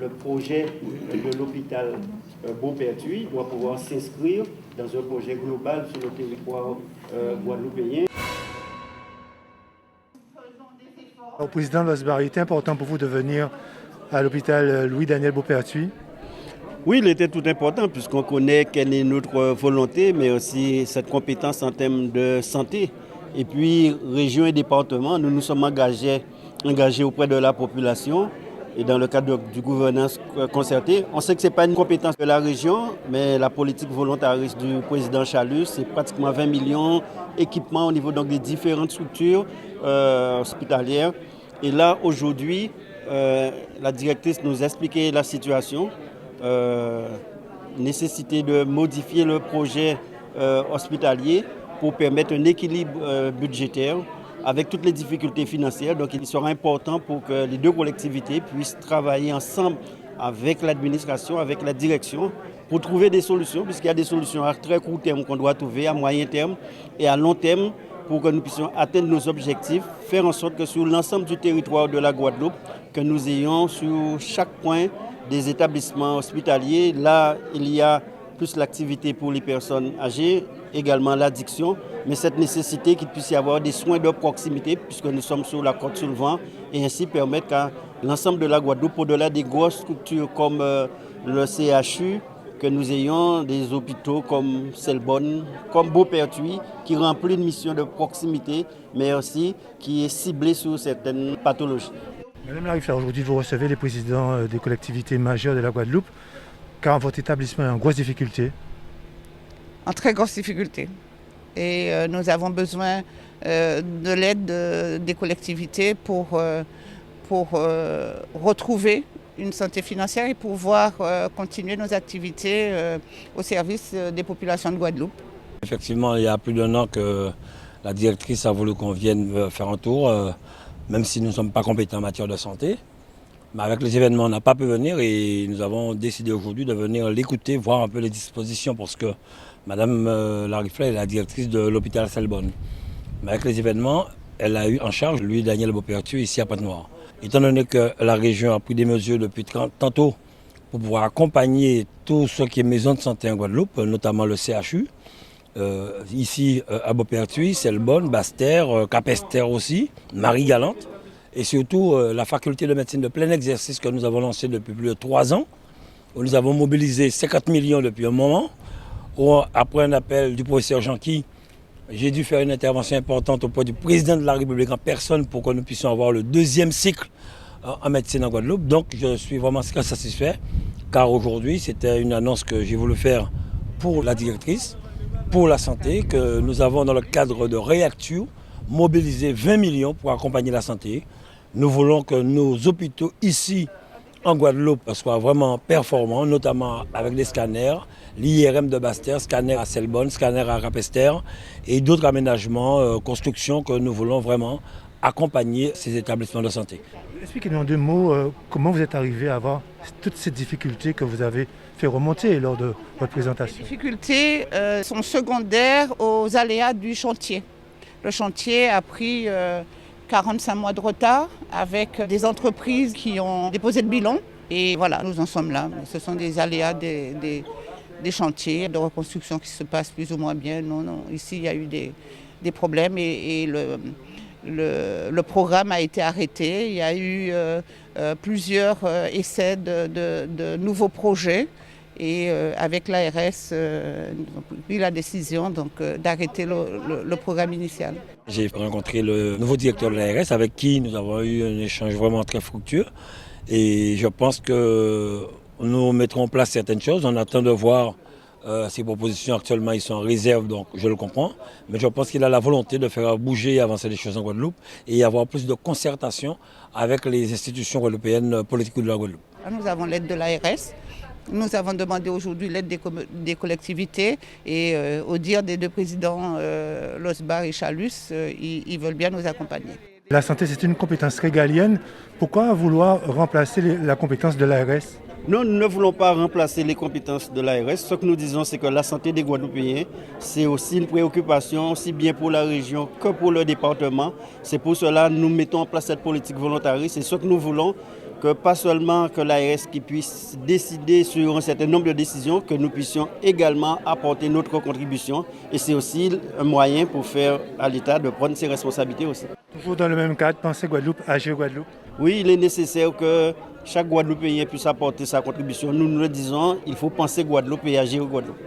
Le projet de l'hôpital Beauperthuis doit pouvoir s'inscrire dans un projet global sur le territoire guadeloupéen. Au président Losbar, il était important pour vous de venir à l'hôpital Louis-Daniel Beauperthuis. Oui, il était tout important puisqu'on connaît quelle est notre volonté, mais aussi cette compétence en termes de santé. Et puis, région et département, nous nous sommes engagés auprès de la population et dans le cadre du gouvernance concertée. On sait que ce n'est pas une compétence de la région, mais la politique volontariste du président Chalus, c'est pratiquement 20 millions d'équipements au niveau donc, des différentes structures hospitalières. Et là, aujourd'hui, la directrice nous a expliqué la situation. Nécessité de modifier le projet hospitalier pour permettre un équilibre budgétaire avec toutes les difficultés financières. Donc il sera important pour que les deux collectivités puissent travailler ensemble avec l'administration, avec la direction, pour trouver des solutions, puisqu'il y a des solutions à très court terme qu'on doit trouver, à moyen terme et à long terme, pour que nous puissions atteindre nos objectifs, faire en sorte que sur l'ensemble du territoire de la Guadeloupe, que nous ayons sur chaque point des établissements hospitaliers. Là, il y a plus l'activité pour les personnes âgées, également l'addiction, mais cette nécessité qu'il puisse y avoir des soins de proximité, puisque nous sommes sur la côte sur le vent, et ainsi permettre qu'à l'ensemble de la Guadeloupe, au-delà des grosses structures comme le CHU, que nous ayons des hôpitaux comme Selbonne, comme Beauperthuis, qui remplit une mission de proximité, mais aussi qui est ciblée sur certaines pathologies. Madame Larifla, aujourd'hui vous recevez les présidents des collectivités majeures de la Guadeloupe, car votre établissement est en grosse difficulté. En très grosse difficulté. Et nous avons besoin de l'aide des collectivités pour retrouver une santé financière et pouvoir continuer nos activités au service des populations de Guadeloupe. Effectivement, il y a plus d'un an que la directrice a voulu qu'on vienne faire un tour. Même si nous ne sommes pas compétents en matière de santé. Mais avec les événements, on n'a pas pu venir et nous avons décidé aujourd'hui de venir l'écouter, voir un peu les dispositions parce que Mme Larifla est la directrice de l'hôpital Selbonne. Mais avec les événements, elle a eu en charge Louis-Daniel Beauperthuis ici à Pointe-Noire. Étant donné que la région a pris des mesures depuis tantôt pour pouvoir accompagner tout ce qui est maison de santé en Guadeloupe, notamment le CHU, ici à Beauperthuis, Selbonne, Basse-Terre, Cap-Esther aussi, Marie-Galante, et surtout la faculté de médecine de plein exercice que nous avons lancée depuis plus de 3 ans, où nous avons mobilisé 50 millions depuis un moment, où après un appel du professeur Jean-Qui, j'ai dû faire une intervention importante auprès du président de la République en personne pour que nous puissions avoir le 2e cycle en médecine en Guadeloupe. Donc je suis vraiment très satisfait, car aujourd'hui c'était une annonce que j'ai voulu faire pour la directrice, pour la santé, que nous avons dans le cadre de Réactu mobilisé 20 millions pour accompagner la santé. Nous voulons que nos hôpitaux ici en Guadeloupe soient vraiment performants, notamment avec les scanners, l'IRM de Basse-Terre, scanner à Selbonne, scanner à Cap-Esther et d'autres aménagements, constructions que nous voulons vraiment accompagner ces établissements de santé. Expliquez-nous en 2 mots comment vous êtes arrivé à avoir toutes ces difficultés que vous avez fait remonter lors de votre présentation. Les difficultés sont secondaires aux aléas du chantier. Le chantier a pris 45 mois de retard avec des entreprises qui ont déposé le bilan. Et voilà, nous en sommes là. Ce sont des aléas des chantiers de reconstruction qui se passent plus ou moins bien. Non, ici, il y a eu des problèmes et le programme a été arrêté. Il y a eu plusieurs essais de nouveaux projets. Et avec l'ARS, nous avons pris la décision d'arrêter le programme initial. J'ai rencontré le nouveau directeur de l'ARS avec qui nous avons eu un échange vraiment très fructueux. Et je pense que nous mettrons en place certaines choses. On attend de voir ces propositions. Actuellement, ils sont en réserve, donc je le comprends. Mais je pense qu'il a la volonté de faire bouger et avancer les choses en Guadeloupe et avoir plus de concertation avec les institutions guadeloupéennes politiques de la Guadeloupe. Nous avons l'aide de l'ARS. Nous avons demandé aujourd'hui l'aide des collectivités et au dire des 2 présidents, Losbar et Chalus, ils veulent bien nous accompagner. La santé, c'est une compétence régalienne. Pourquoi vouloir remplacer la compétence de l'ARS ? Non, nous ne voulons pas remplacer les compétences de l'ARS. Ce que nous disons, c'est que la santé des Guadeloupéens, c'est aussi une préoccupation, aussi bien pour la région que pour le département. C'est pour cela que nous mettons en place cette politique volontariste. C'est ce que nous voulons, que pas seulement que l'ARS qui puisse décider sur un certain nombre de décisions, que nous puissions également apporter notre contribution. Et c'est aussi un moyen pour faire à l'État de prendre ses responsabilités aussi. Toujours dans le même cadre, penser Guadeloupe, agir Guadeloupe. Oui, il est nécessaire que chaque Guadeloupéen puisse apporter sa contribution. Nous le disons, il faut penser Guadeloupe et agir Guadeloupe.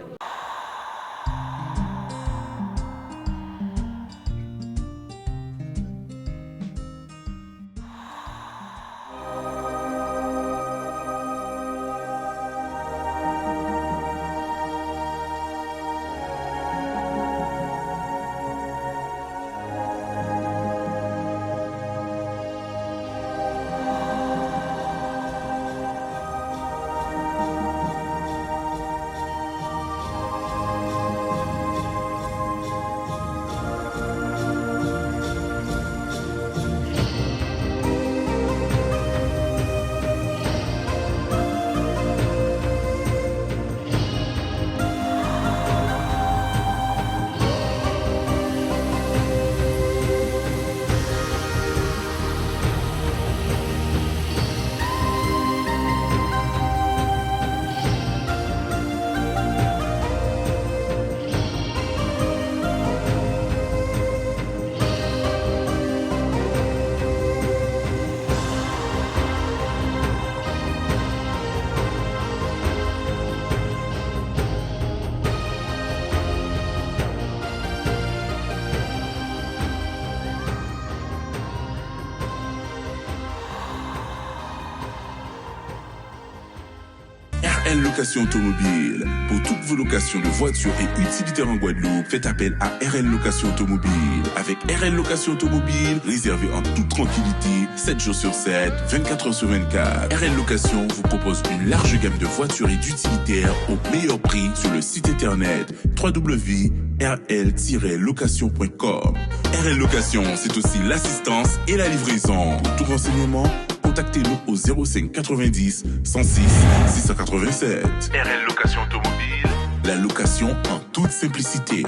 RL Location Automobile. Pour toutes vos locations de voitures et utilitaires en Guadeloupe, faites appel à RL Location Automobile. Avec RL Location Automobile, réservez en toute tranquillité, 7 jours sur 7, 24 heures sur 24. RL Location vous propose une large gamme de voitures et d'utilitaires au meilleur prix sur le site internet www.rl-location.com. RL Location, c'est aussi l'assistance et la livraison. Pour tout renseignement, contactez-nous au 05 90 106 687. RL Location Automobile. La location en toute simplicité.